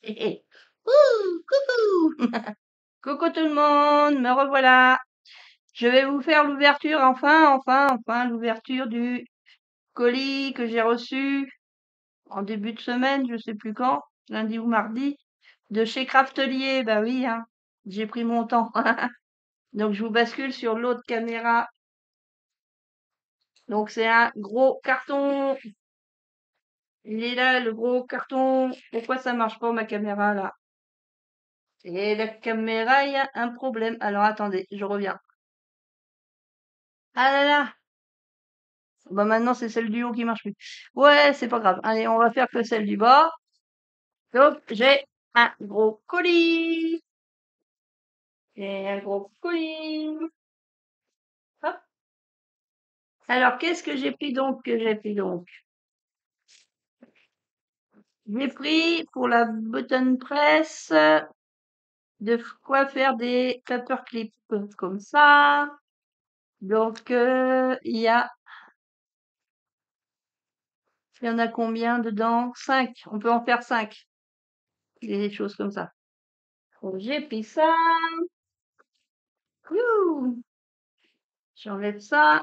Ouh, coucou! Coucou tout le monde, me revoilà. Je vais vous faire l'ouverture, enfin, l'ouverture du colis que j'ai reçu en début de semaine, je sais plus quand, lundi ou mardi, de chez Craftelier. Bah oui, hein, j'ai pris mon temps. Donc je vous bascule sur l'autre caméra. Donc c'est un gros carton. Il est là, le gros carton. Pourquoi ça marche pas ma caméra là? Et la caméra, il y a un problème. Alors attendez, je reviens. Ah là là! Bah maintenant c'est celle du haut qui marche plus. Ouais, c'est pas grave. Allez, on va faire que celle du bas. Donc j'ai un gros colis. J'ai un gros colis. Hop. Alors qu'est-ce que j'ai pris donc? J'ai pris pour la button press de quoi faire des paperclips comme ça. Donc il y en a combien dedans? 5. On peut en faire 5. Des choses comme ça. Donc j'ai pris ça. Youhou! J'enlève ça.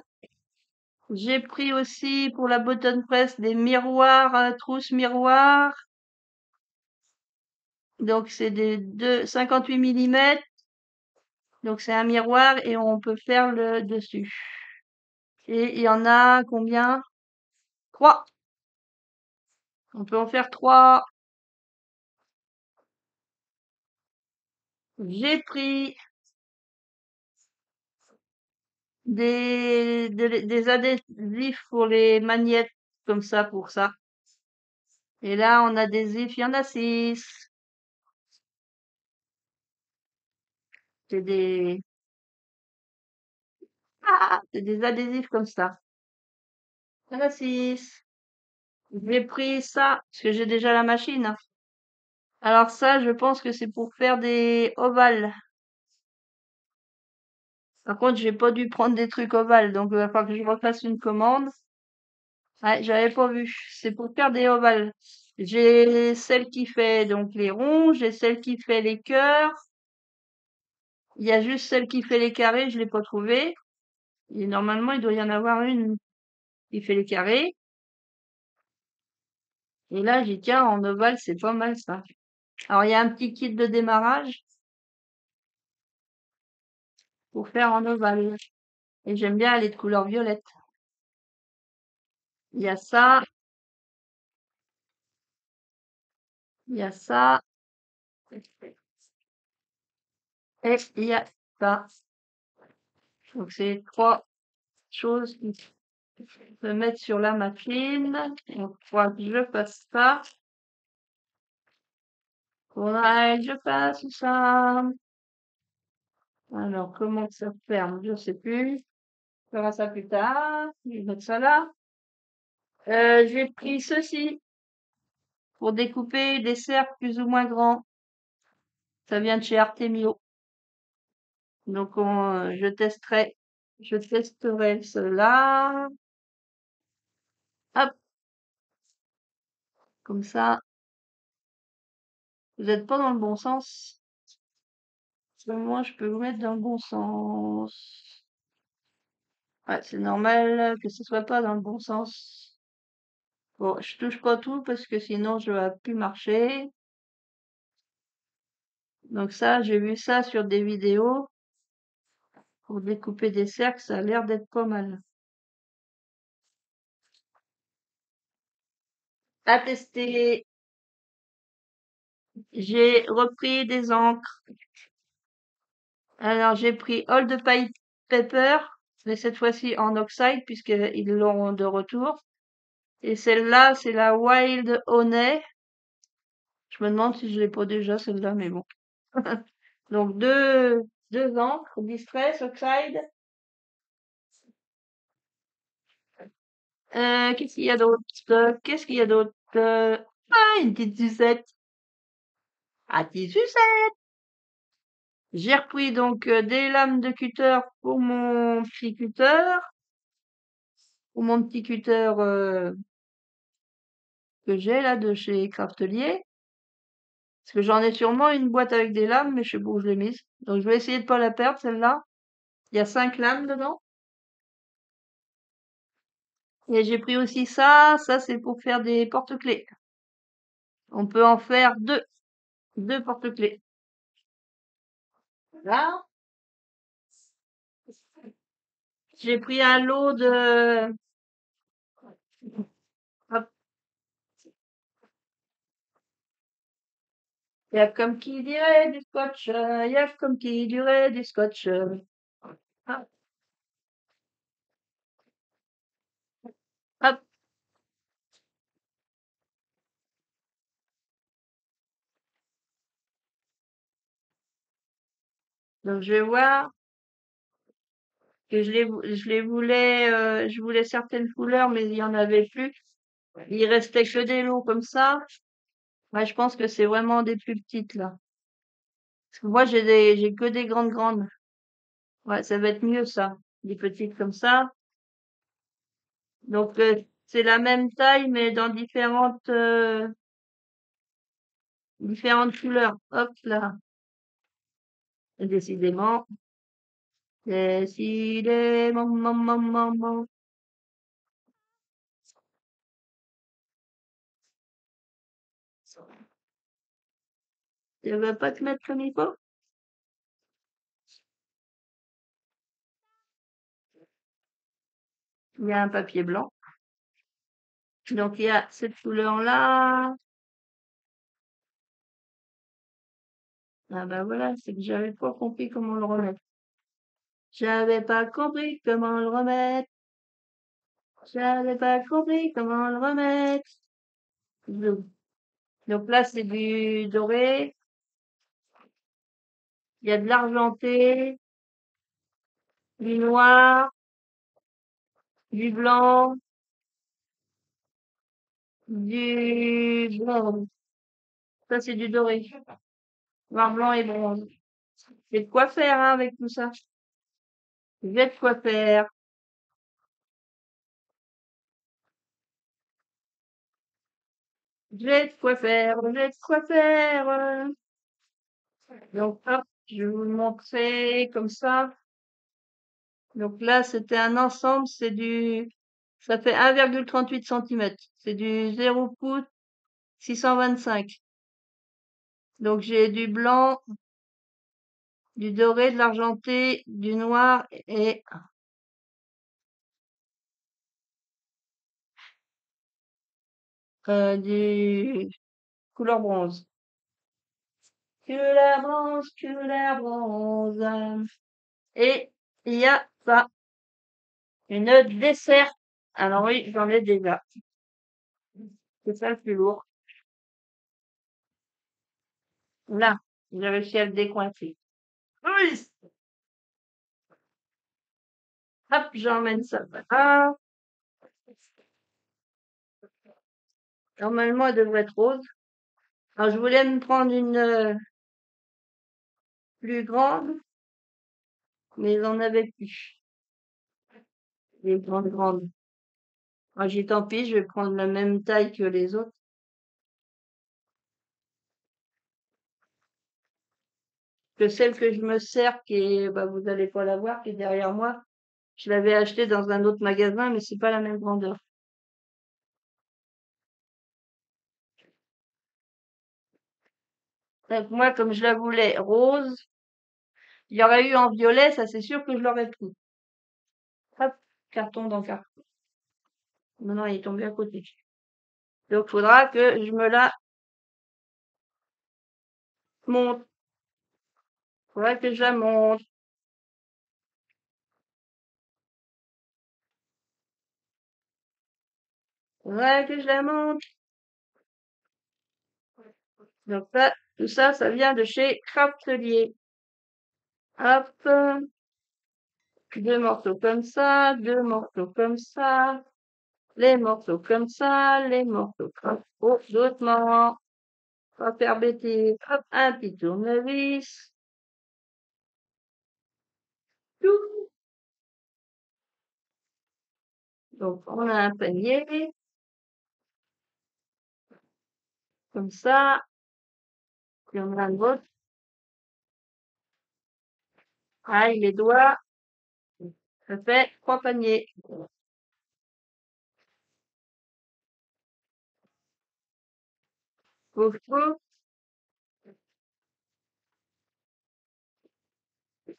J'ai pris aussi pour la button press des miroirs, trousses miroirs. Donc c'est des 58 mm. Donc c'est un miroir et on peut faire le dessus. Et il y en a combien? 3. On peut en faire 3. J'ai pris des adhésifs pour les magnettes comme ça pour ça. Et là on a des adhésifs, il y en a 6. C'est c'est des adhésifs comme ça. Il y en a 6. J'ai pris ça, parce que j'ai déjà la machine, hein. Alors ça, je pense que c'est pour faire des ovales. Par contre, j'ai pas dû prendre des trucs ovales, donc il va falloir que je refasse une commande. Ouais, j'avais pas vu. C'est pour faire des ovales. J'ai celle qui fait donc les ronds, j'ai celle qui fait les cœurs. Il y a juste celle qui fait les carrés, je l'ai pas trouvée. Et normalement, il doit y en avoir une qui fait les carrés. Et là, j'ai tiens, en ovale, c'est pas mal ça. Alors, il y a un petit kit de démarrage pour faire en ovale. Et j'aime bien aller de couleur violette. Il y a ça, il y a ça, et il y a ça. Donc c'est 3 choses qui se mettent sur la machine. Donc il faudra que je fasse ça. Faudra que je fasse ça. Alors comment ça se ferme? Je sais plus. On fera ça plus tard. Je vais mettre ça là. J'ai pris ceci pour découper des cercles plus ou moins grands. Ça vient de chez Artemio. Donc je testerai cela. Hop, comme ça. Vous n'êtes pas dans le bon sens. Moi, je peux vous mettre dans le bon sens. Ouais, c'est normal que ce soit pas dans le bon sens. Bon, je touche pas tout parce que sinon je vais plus marcher. Donc ça, j'ai vu ça sur des vidéos pour découper des cercles, ça a l'air d'être pas mal. À tester. J'ai repris des encres. Alors j'ai pris Old Pepper, mais cette fois-ci en oxyde puisqu'ils l'ont de retour. Et celle-là, c'est la Wild Honey. Je me demande si je l'ai pas déjà celle-là, mais bon. Donc deux encres, Distress, Oxide. Qu'est-ce qu'il y a d'autre? Qu'est-ce qu'il y a d'autre? Ah, une petite sucette. Ah, petite sucette. J'ai repris donc des lames de cutter pour mon petit cutter, que j'ai là de chez Craftelier. Parce que j'en ai sûrement une boîte avec des lames, mais je sais pas où je l'ai mise. Donc je vais essayer de pas la perdre, celle-là. Il y a 5 lames dedans. Et j'ai pris aussi ça. Ça, c'est pour faire des porte-clés. On peut en faire deux porte-clés. Là, j'ai pris un lot de, hop, y a comme qui dirait du scotch, y a comme qui dirait du scotch. Hop, hop. Donc je vais voir que je voulais certaines couleurs, mais il y en avait plus. Il restait que des lots comme ça. Ouais, je pense que c'est vraiment des plus petites là. Parce que moi j'ai que des grandes. Ouais, ça va être mieux ça. Des petites comme ça. Donc c'est la même taille mais dans différentes couleurs. Hop là. Et décidément, maman. Tu veux pas te mettre comme il faut? Il y a un papier blanc. Donc il y a cette couleur-là. Ah bah voilà, c'est que j'avais pas compris comment le remettre. J'avais pas compris comment le remettre. J'avais pas compris comment le remettre. Donc, donc là, c'est du doré. Il y a de l'argenté, du noir, du blanc, du bronze. Ça, c'est du doré. Noir, blanc et bronze. J'ai de quoi faire, hein, avec tout ça. J'ai de quoi faire. J'ai de quoi faire. J'ai de quoi faire. Donc, hop, je vais vous le montrer comme ça. Donc là, c'était un ensemble, ça fait 1,38 cm. C'est du 0 pouce 625. Donc j'ai du blanc, du doré, de l'argenté, du noir et du couleur bronze. Couleur bronze. Et il y a ça, une dessert. Alors oui, j'en ai déjà. C'est ça le plus lourd. Là, j'ai réussi à le décoincer. Oui! Hop, j'emmène ça là. Normalement, elle devrait être rose. Alors, je voulais me prendre une plus grande, mais j'en avais plus. Les grandes. Moi, j'ai dit, tant pis, je vais prendre la même taille que les autres. Que celle que je me sers, qui est, bah, vous allez pas la voir, qui est derrière moi. Je l'avais achetée dans un autre magasin, mais c'est pas la même grandeur. Donc, moi, comme je la voulais rose, il y aurait eu en violet, ça c'est sûr que je l'aurais pris. Hop, carton dans carton. Maintenant, il est tombé à côté. Donc, faudra que je me la monte. Faudra que je la monte. Faudra que je la monte. Donc là, tout ça, ça vient de chez Craftelier. Hop, deux morceaux comme ça, deux morceaux comme ça, les morceaux comme ça, les morceaux comme ça. Oh, doucement, pas faire bêtise. Hop, un petit tournevis. Tout. Donc, on a un panier, comme ça. Il y en a un autre. Aïe, les doigts. Ça fait 3 paniers. Pouf, pouf.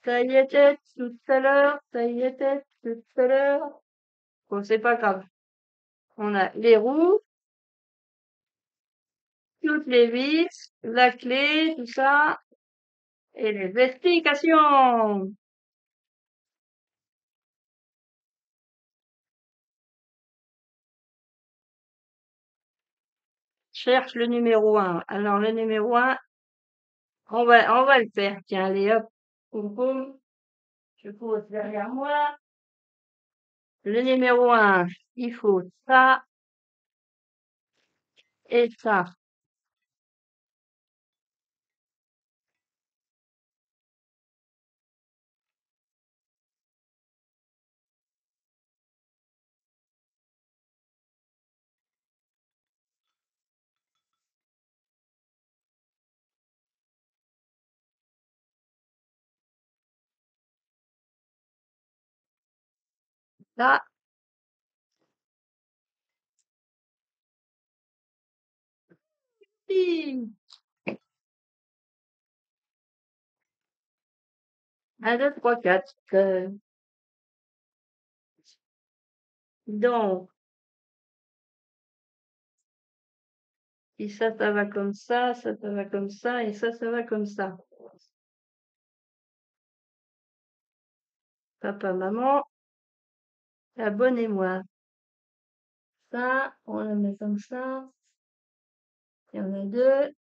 Ça y était tout à l'heure. Ça y était tout à l'heure. Bon, c'est pas grave. On a les roues, toutes les vis, la clé, tout ça, et les explications. Cherche le numéro un. Alors, le numéro un, on va le faire. Tiens, allez, hop. Poum, poum. Je pose derrière moi. Le numéro un, il faut ça et ça. Ça, si. 1, 2, 3, 4. Donc, si ça va comme ça va comme ça, et ça va comme ça. Papa, maman, abonnez-moi. Ça, on le met comme ça. Il y en a deux.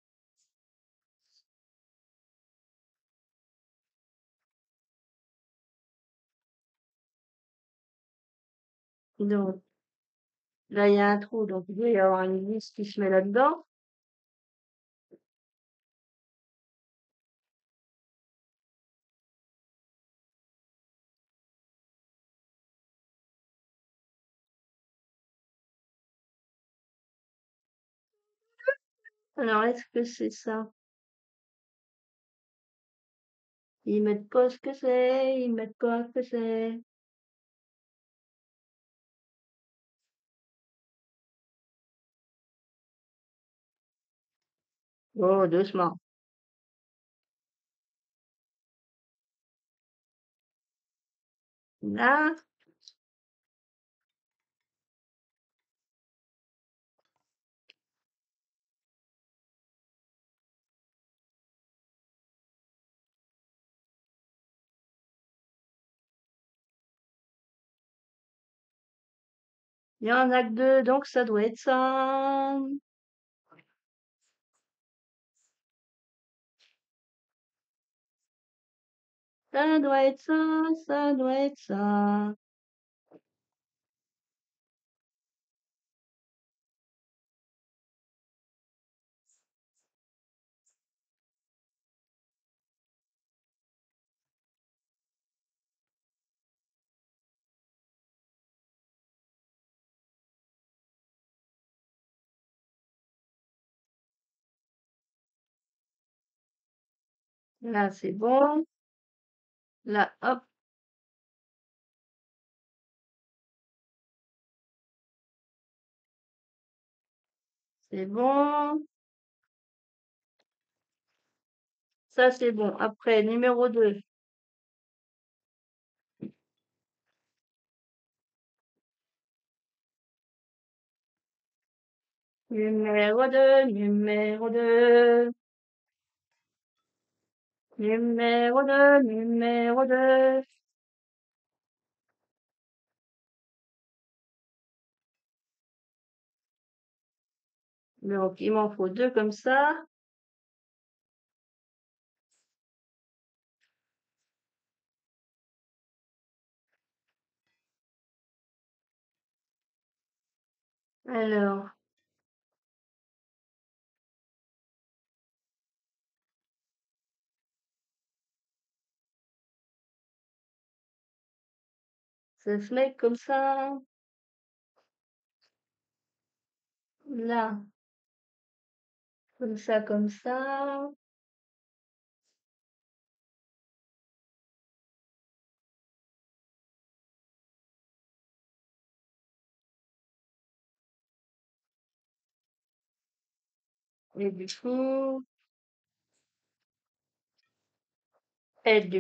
Donc, là, il y a un trou, donc il doit y avoir une vis qui se met là-dedans. Alors, est-ce que c'est ça? Ils mettent pas ce que c'est, ils mettent pas ce que c'est. Oh, doucement. Là, il y en a que deux, donc ça doit être ça. Ça doit être ça, ça doit être ça. Là, c'est bon. Là, hop, c'est bon. Ça, c'est bon. Après, numéro 2. Numéro 2, numéro 2. Numéro 2, numéro 2. Donc, il m'en faut deux comme ça. Alors, ça se met comme ça. Là, comme ça, comme ça. Et du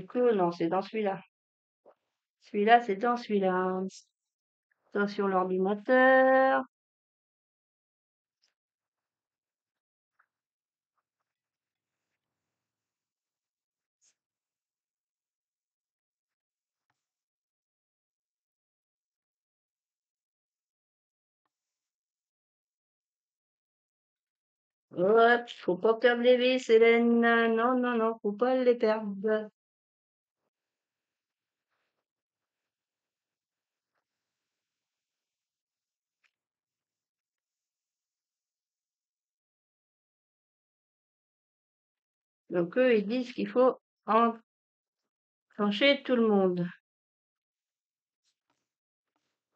coup, non, c'est dans celui-là. Celui-là, c'est dans celui-là. Attention l'ordinateur. Hop, faut pas perdre les vis, Hélène. Non, non, non, faut pas les perdre. Donc eux, ils disent qu'il faut enclencher tout le monde.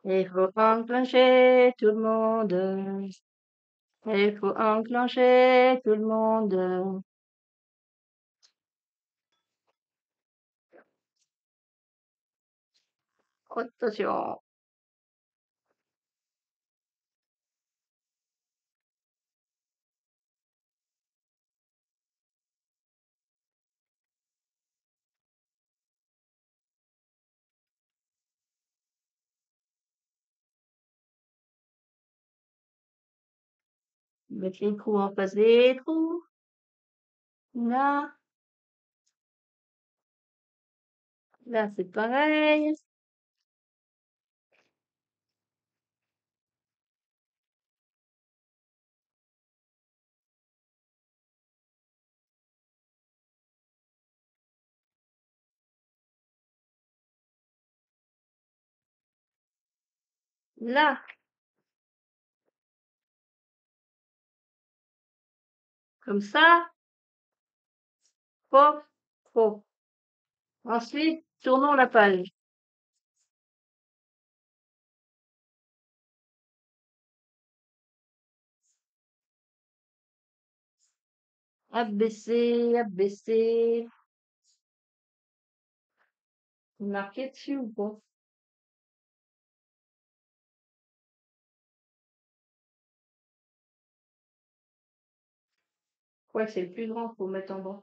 Il faut enclencher tout le monde. Il faut enclencher tout le monde. Attention. Mettre les trous en face des trous. Là, là, c'est pareil. Là, comme ça. Hop, hop. Ensuite, tournons la page. Abaisser, abaisser. Marqué dessus ou pas? Ouais, c'est le plus grand, faut mettre en bas.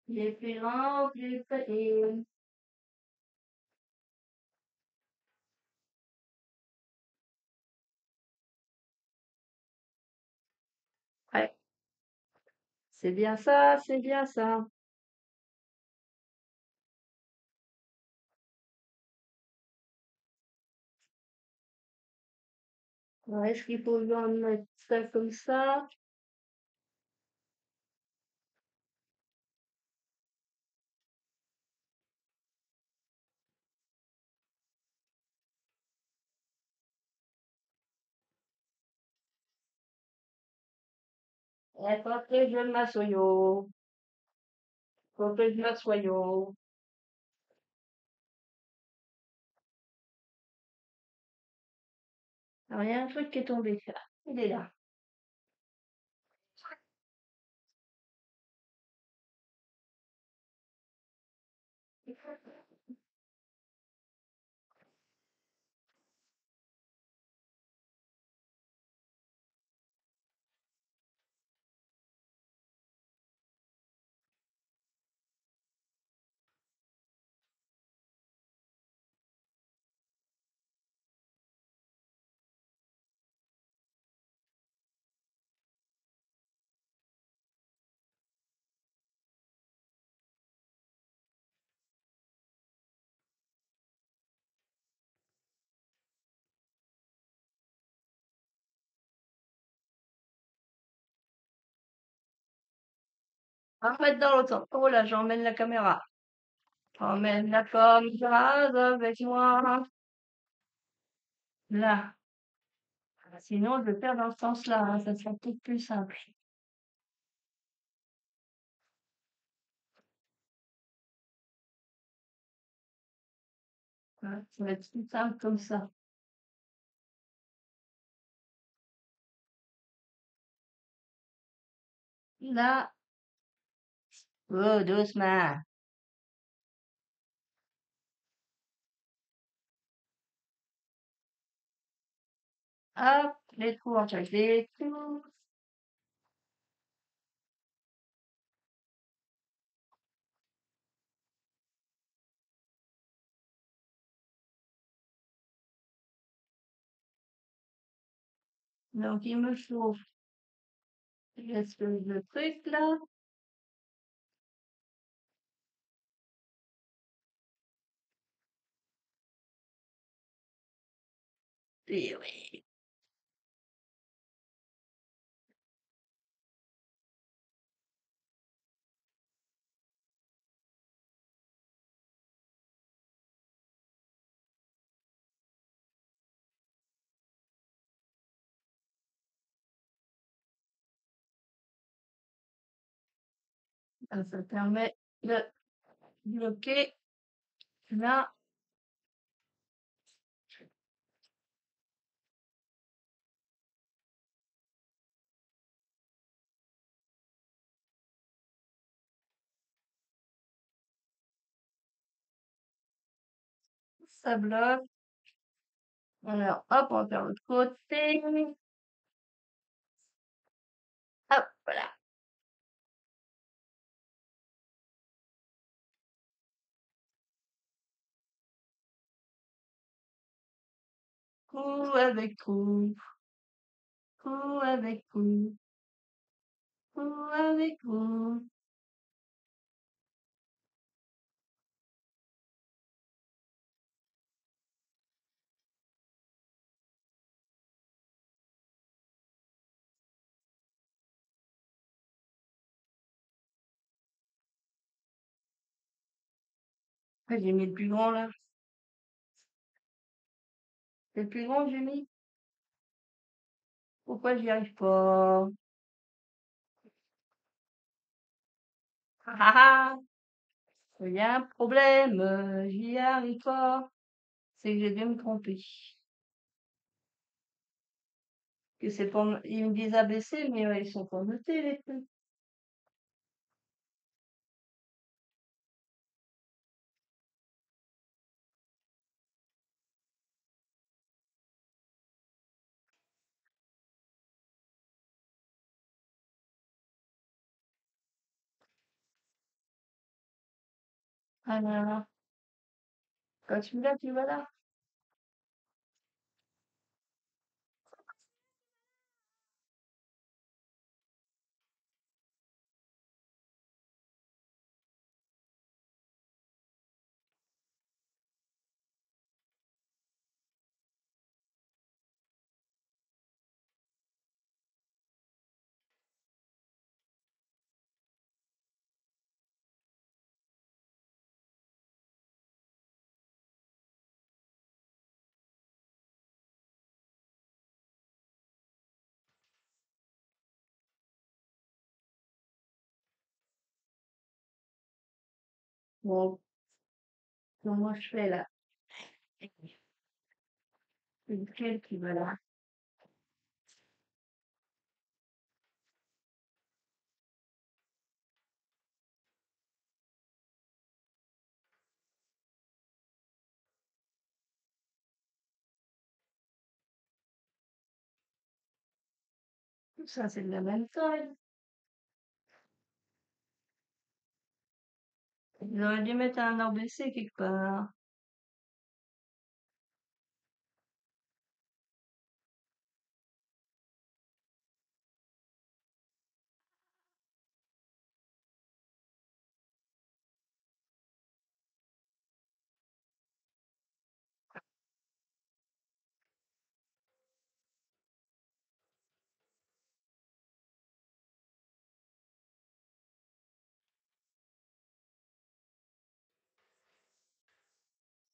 Les plus grands, plus petits. Ouais, c'est bien ça, c'est bien ça. Alors, est-ce qu'il faut bien mettre ça comme ça? Il faut que je m'assoie. Faut que je m'assoie. Alors, il y a un truc qui est tombé. Ah, il est là. On va mettre dans l'autre sens. Oh là, j'emmène la caméra. Emmène la caméra avec moi. Là. Sinon, je vais faire dans ce sens-là, hein, ça sera peut-être plus simple. Ouais, ça va être plus simple comme ça. Là, oh, doucement. Hop, Les trous, en fait, les trous. Donc, il me faut l'espèce de truc là. Et oui, ça permet de bloquer là. Ça bloque. Alors, hop, on va faire l'autre côté. Hop, voilà. Coup avec coup, coup avec coup, coup avec coup. Ah, j'ai mis le plus grand là. C'est le plus grand que j'ai mis. Pourquoi j'y arrive pas? Ah ah ah, il y a un problème, j'y arrive pas. C'est que j'ai dû me tromper. Que c'est pas, ils me disent ABC, mais ouais, ils sont pas notés les trucs. Alors, quand tu me l'as, tu vas là. Bon, comment je fais là? C'est lequel qui va là? Tout ça, c'est de la même taille. J'aurais dû mettre un ABC quelque part.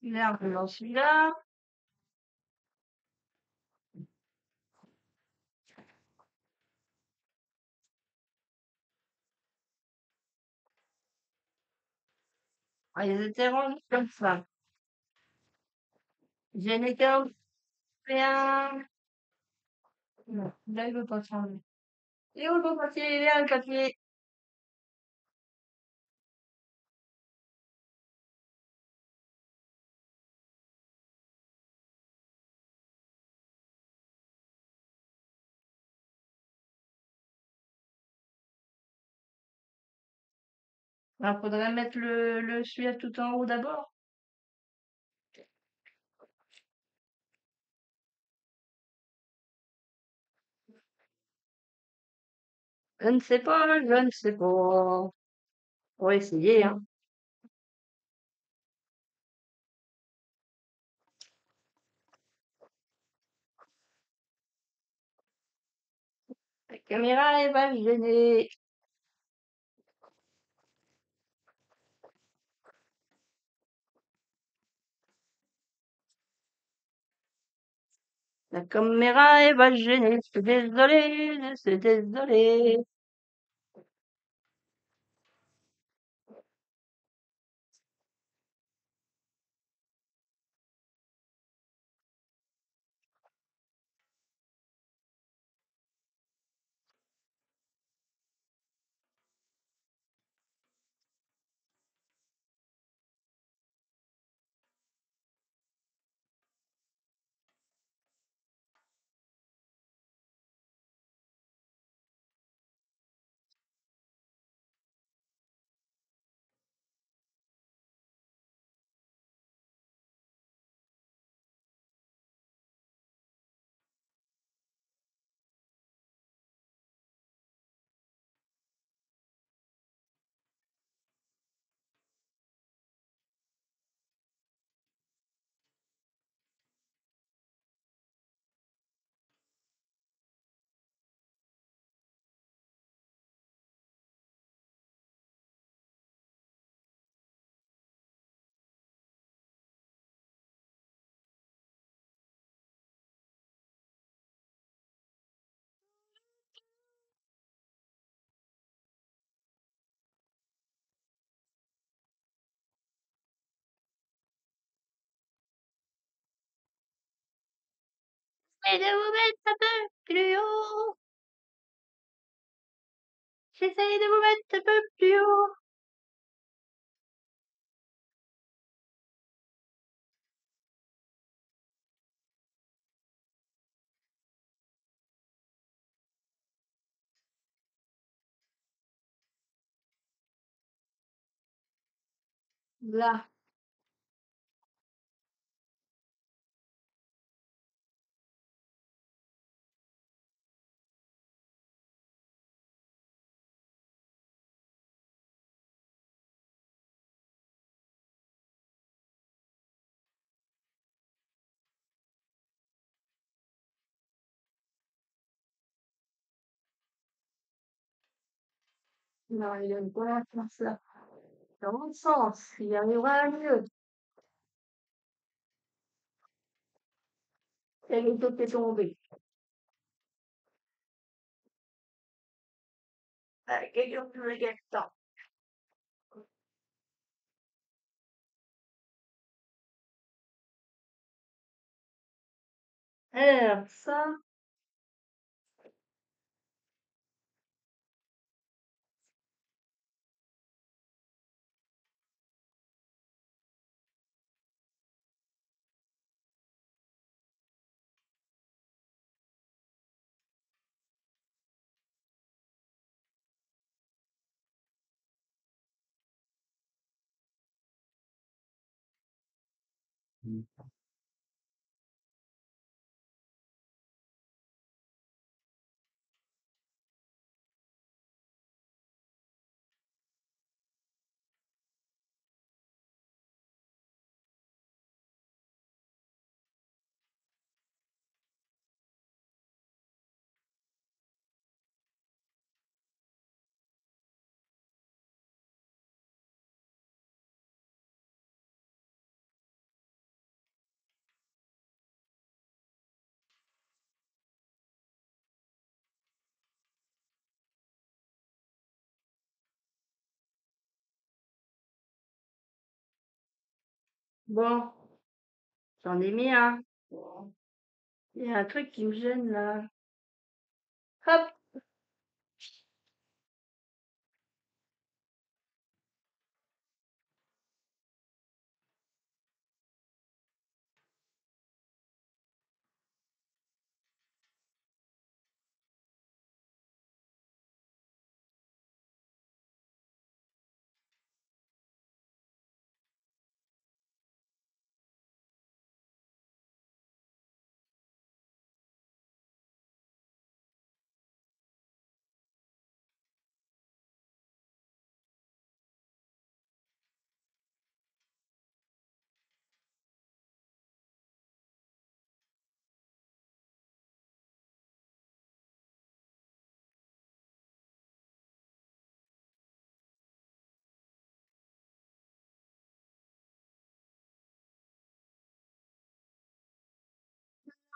Là, on dans celui-là. Ah, ils étaient rangés comme ça. J'en ai qu'un fait un. Non, là, il veut pas changer. Et où le beau papier? Il est là, le papier. Il faudrait mettre le celui-là tout en haut d'abord. Je ne sais pas, je ne sais pas. On va essayer, hein. La caméra elle va me gêner. La caméra elle va me gêner. Je suis désolé, je suis désolé. J'essaie de vous mettre un peu plus haut. J'essaie de vous mettre un peu plus haut. Là. Non, il aime pas faire ça. Dans mon sens, il arrivera mieux. Et le tout est tombé. Quelqu'un peut le gagner. Alors, ça, bon, j'en ai mis un. Il y a un truc qui me gêne là. Hop,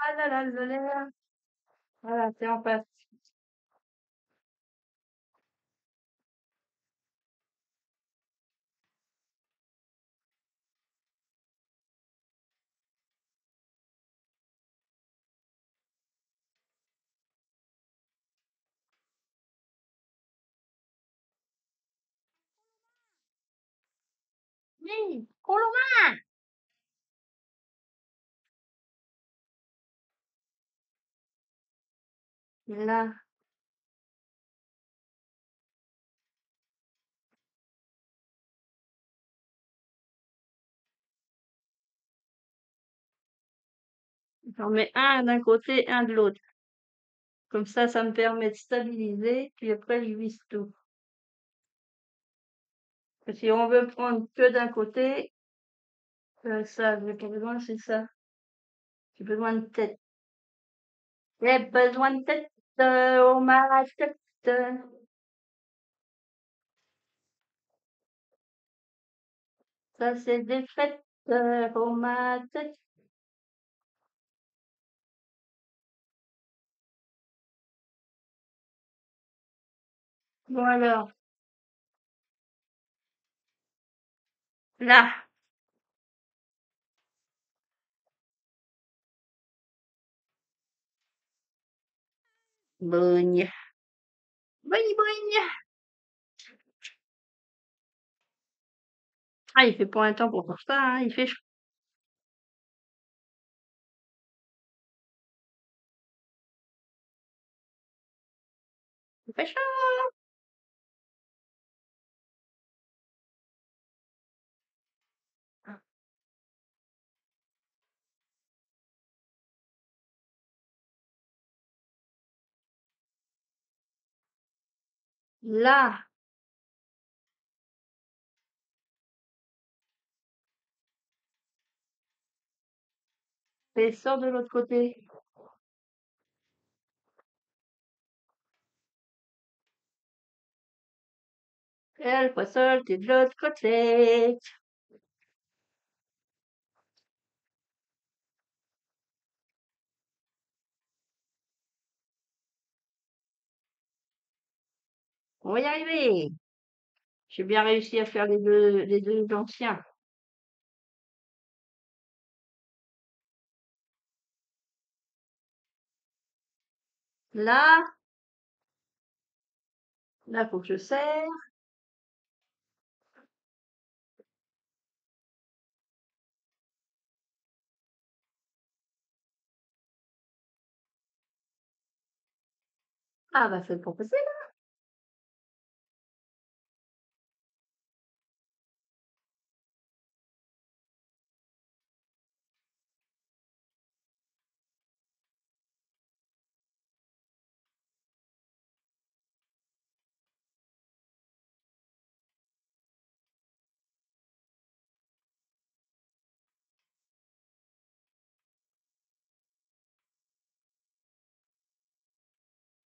Ah là là là là. Voilà, c'est en face. Oui, Coloma! Là, j'en mets un d'un côté, un de l'autre. Comme ça me permet de stabiliser, puis après je visse tout. Si on veut prendre que d'un côté, ça, j'ai pas besoin, c'est ça. J'ai besoin de tête. J'ai besoin de tête, oh ma tête. Ça, c'est des fêtes, oh ma tête. Bon alors, là, bogne, bogne, bogne. Ah, il fait pas un temps pour faire ça, hein, il fait chaud, il fait chaud. Là, et sort de l'autre côté. Et le poisson, t'es de l'autre côté. On va y arriver. J'ai bien réussi à faire les deux anciens. Là, là, faut que je serre. Ah, bah, c'est pour passer.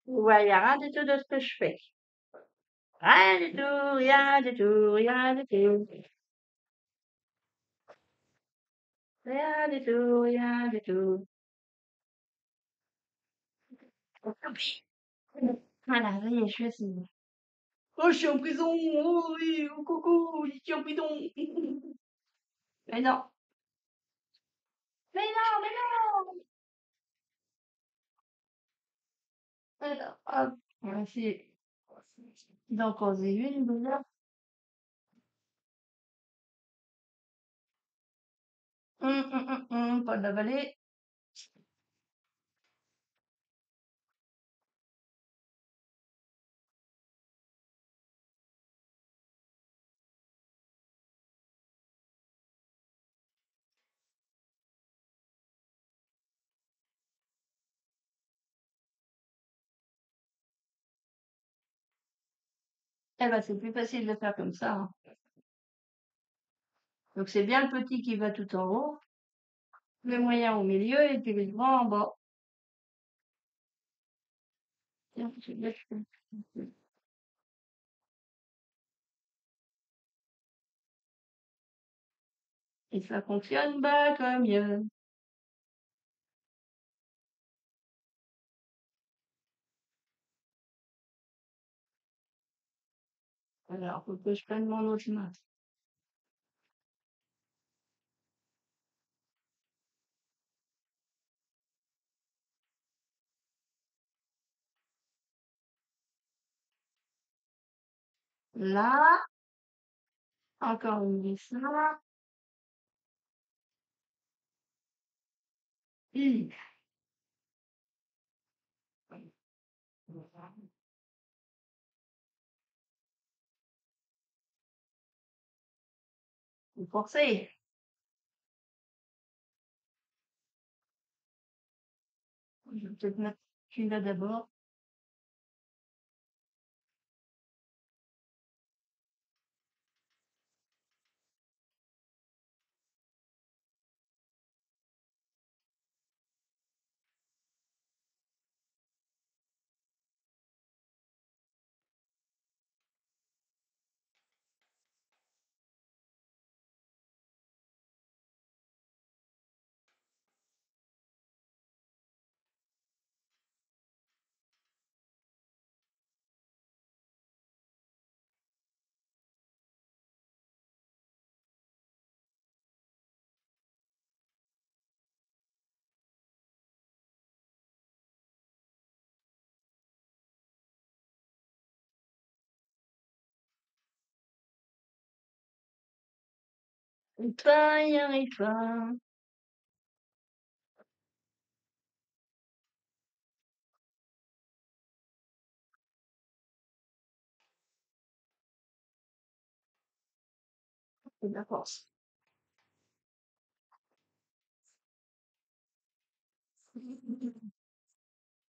Vous voyez rien du tout de ce que je fais. Rien du tout, rien du tout, rien du tout. Rien du tout, rien du tout. Voilà, ça y est, je suis assise. Oh, je suis en prison! Oh oui, oh coucou, je suis en prison! Mais non, mais non, mais non! Mais non, hop, on va essayer d'en causer une, déjà. Pas de l'avaler. Eh ben, c'est plus facile de faire comme ça, hein. Donc, c'est bien le petit qui va tout en haut, le moyen au milieu et puis le grand en bas. Tiens, je vais mettre- Et ça fonctionne, bah, comme mieux. Alors, faut que je prenne mon autre main. Là, encore une vis là. Une. Vous forcez. Je vais peut-être mettre celui-là d'abord. Il va y arriver. C'est de la force.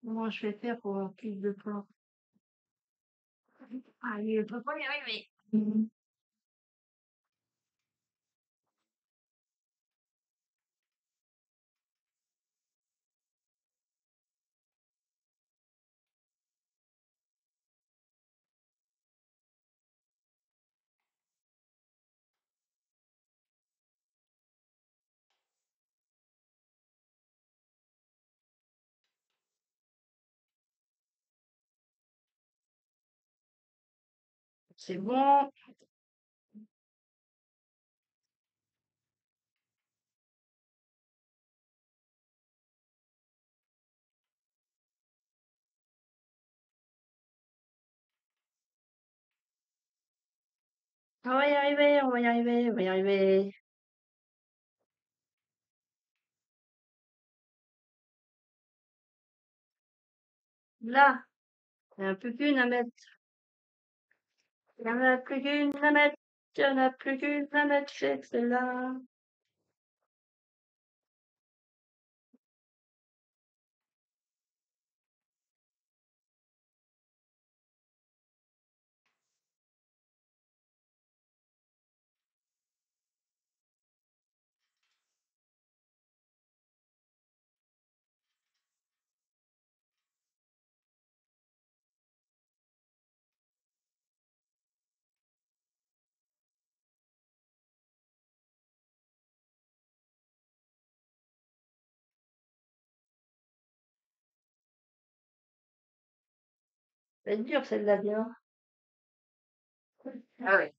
Comment je vais faire pour avoir plus de plan? Allez, je peux pas y arriver. C'est bon. On va y arriver, on va y arriver, on va y arriver. Là, il n'y en a plus qu'une à mettre. Il n'y en a plus qu'une à mettre. Il n'y en a plus qu'une à mettre, c'est celle-là. C'est dur celle-là, bien. Ah oui.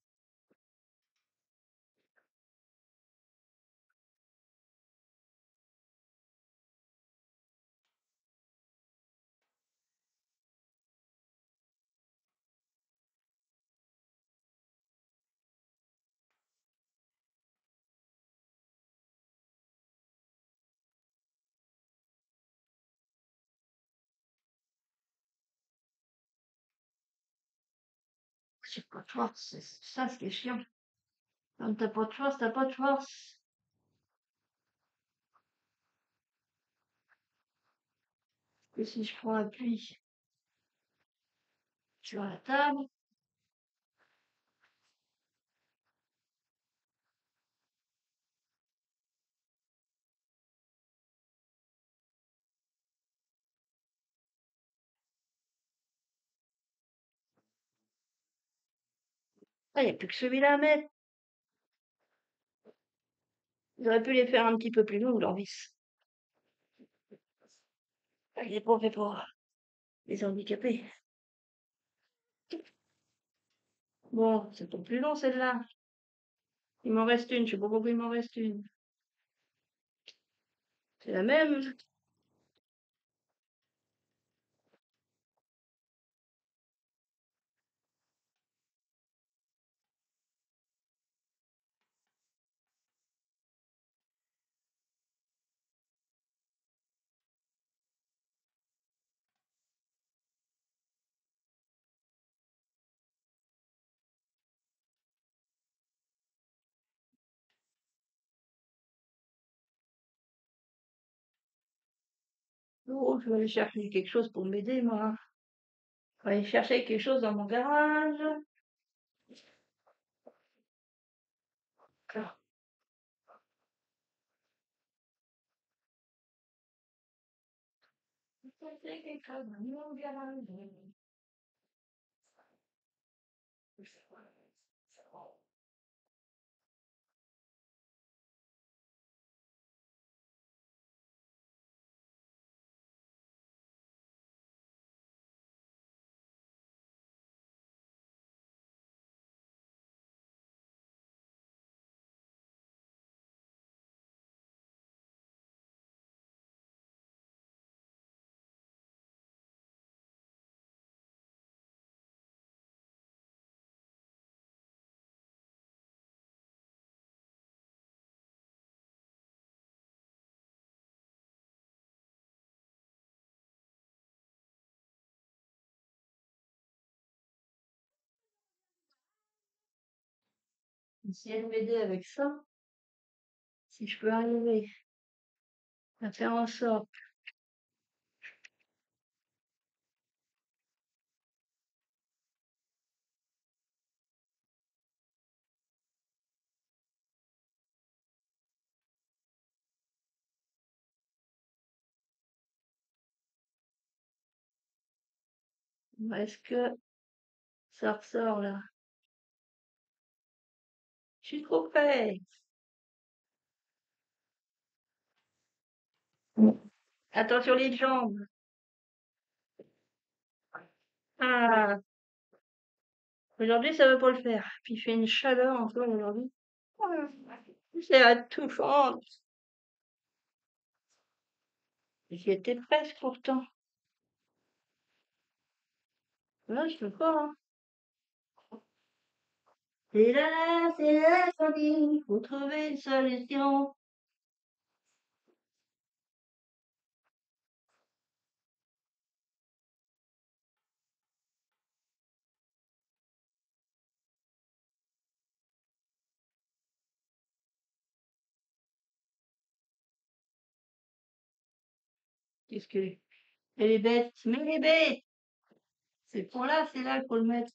J'ai pas de force, c'est ça ce qui est chiant. Quand t'as pas de force, t'as pas de force. Et si je prends appui sur la table, ah, il n'y a plus que celui-là à mettre. J'aurais pu les faire un petit peu plus longues, leurs vis. Ah, il est pas fait pour les handicapés. Bon, c'est pas plus long celle-là. Il m'en reste une, je sais pas pourquoi il m'en reste une. C'est la même. Oh, je vais aller chercher quelque chose pour m'aider, moi. Je vais aller chercher quelque chose dans mon garage. Alors, je vais chercher quelque chose dans mon garage. Essayer de m'aider avec ça, si je peux arriver à faire en sorte. Est-ce que ça ressort là? Je suis trop près. Attention les jambes. Ah, aujourd'hui ça veut pas le faire. Puis il fait une chaleur encore aujourd'hui. Ah, c'est touchant. J'y étais presque pourtant. Là, je peux pas, hein. C'est la folie. Faut trouver une solution. Qu'est-ce que... Elle est bête. Mais elle est bête. C'est pour là, c'est là qu'il faut le mettre.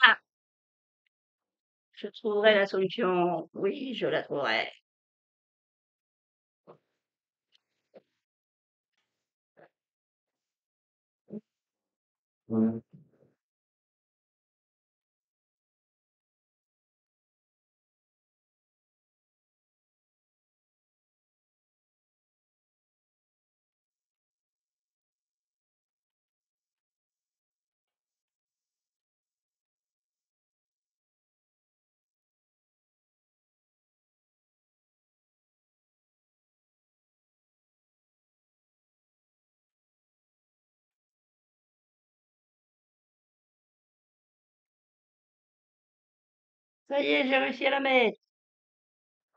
Ah, je trouverai la solution. Oui, je la trouverai. Ça y est, j'ai réussi à la mettre.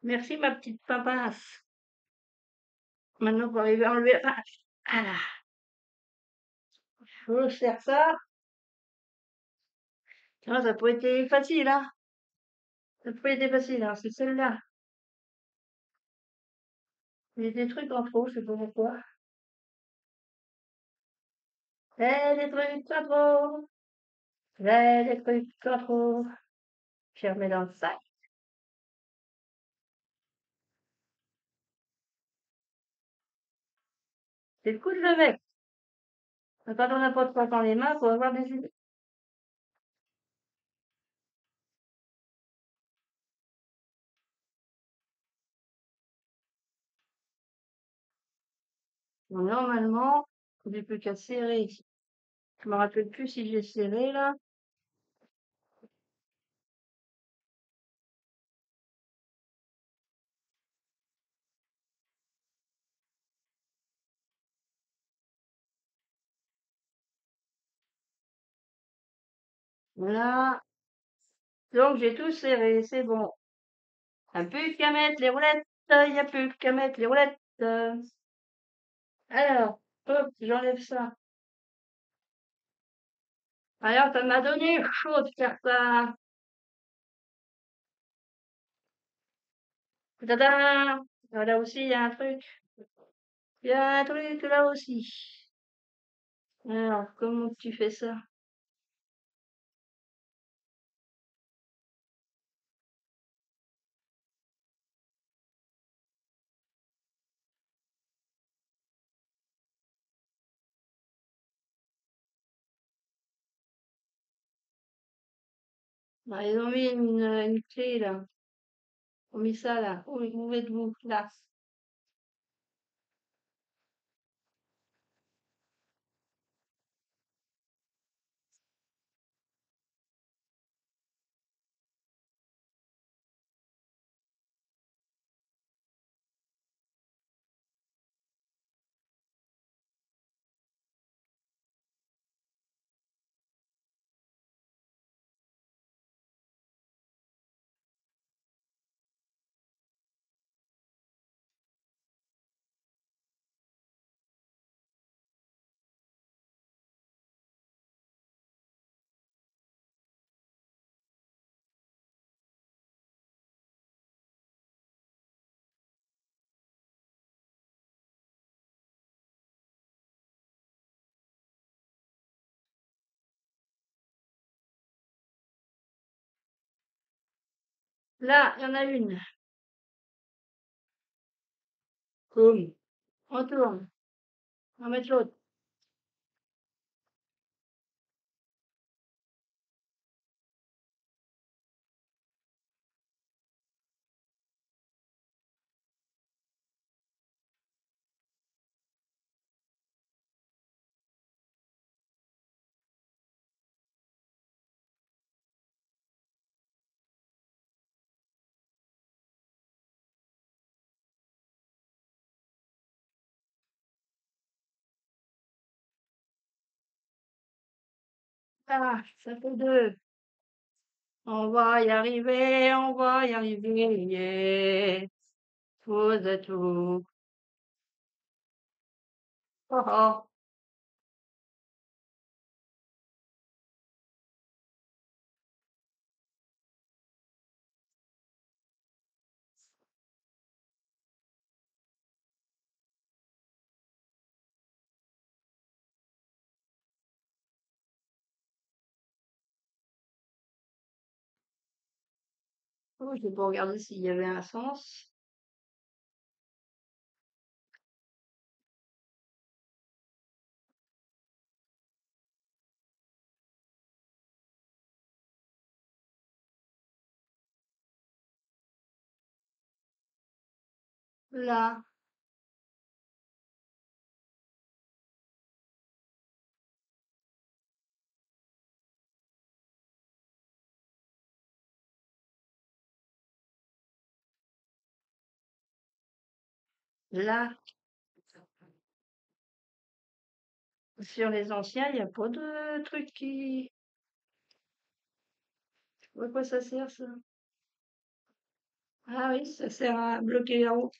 Merci, ma petite papasse. Maintenant, pour arriver à enlever la... Ah là, je serre ça. Ah, ça peut être facile, hein. Ça peut être facile, hein. C'est celle-là. Il y a des trucs en trop, je sais pas pourquoi. Des trucs pas trop. Des trucs pas trop. Je les remets dans le sac. C'est le coup de le mec. Quand on n'a pas de pâte dans les mains, faut avoir des idées. Bon, normalement, j'ai plus qu'à serrer. Je me rappelle plus si j'ai serré là. Voilà. Donc j'ai tout serré, c'est bon. Un peu qu'à mettre les roulettes. Il n'y a plus qu'à mettre les roulettes. Alors, hop, j'enlève ça. Alors, ça m'a donné chaud de faire ça. Tadam! Là aussi, il y a un truc. Il y a un truc là aussi. Alors, comment tu fais ça? Ah, ils ont mis une clé là. Ils ont mis ça là. Où êtes-vous? Là. Là, il y en a une. Comme. On tourne. On va mettre l'autre. Ah, ça fait deux. On va y arriver, on va y arriver. Yeah. Tout et tout. Oh, oh. Oh, j'ai pas regardé s'il y avait un sens. Là, là, sur les anciens, il n'y a pas de truc qui. À quoi ça sert ça? Ah oui, ça sert à bloquer la route.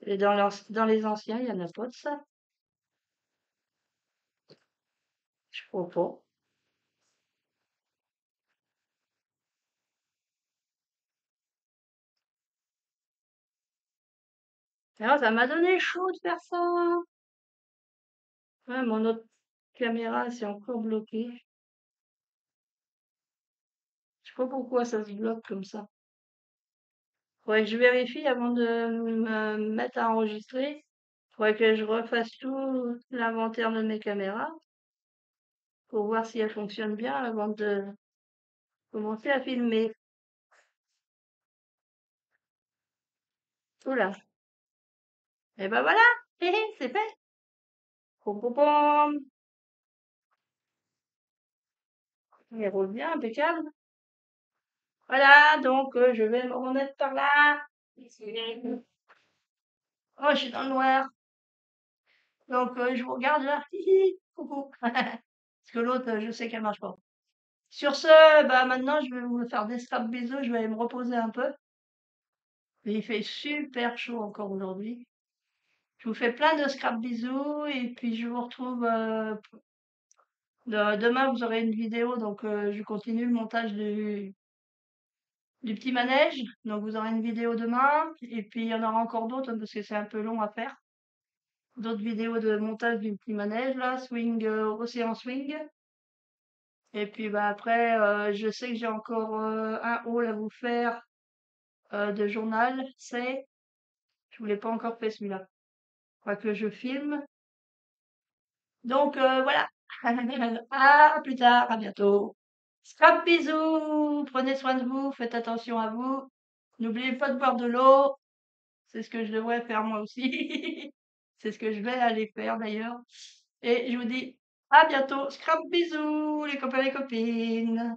Et dans les anciens, il n'y en a pas de ça. Je crois pas. Alors, ça m'a donné chaud de faire ça. Ouais, mon autre caméra, c'est encore bloqué. Je sais pas pourquoi ça se bloque comme ça. Faudrait que je vérifie avant de me mettre à enregistrer. Faudrait que je refasse tout l'inventaire de mes caméras. pour voir si elle fonctionne bien avant de commencer à filmer. Oula. Et ben voilà, hé hé, c'est fait. Pom pom pom. Il roule bien, impeccable. Voilà, donc je vais me remettre par là. Oh, je suis dans le noir. Donc je vous regarde là. Hihi, coucou. Parce que l'autre, je sais qu'elle marche pas. Sur ce, bah maintenant je vais vous faire des scrap bisous, je vais aller me reposer un peu. Et il fait super chaud encore aujourd'hui. Je vous fais plein de scrap bisous et puis je vous retrouve demain vous aurez une vidéo donc je continue le montage du petit manège. Donc vous aurez une vidéo demain et puis il y en aura encore d'autres hein, parce que c'est un peu long à faire. D'autres vidéos de montage du petit manège là, swing, Océan Swing. Et puis bah après, je sais que j'ai encore un haul à vous faire de journal. Je vous l'ai pas encore fait celui-là. Faut que je filme. Donc voilà. À plus tard, à bientôt. Scrap bisous, prenez soin de vous, faites attention à vous. N'oubliez pas de boire de l'eau. C'est ce que je devrais faire moi aussi. C'est ce que je vais aller faire d'ailleurs. Et je vous dis à bientôt. Scrap bisous, les copains et les copines.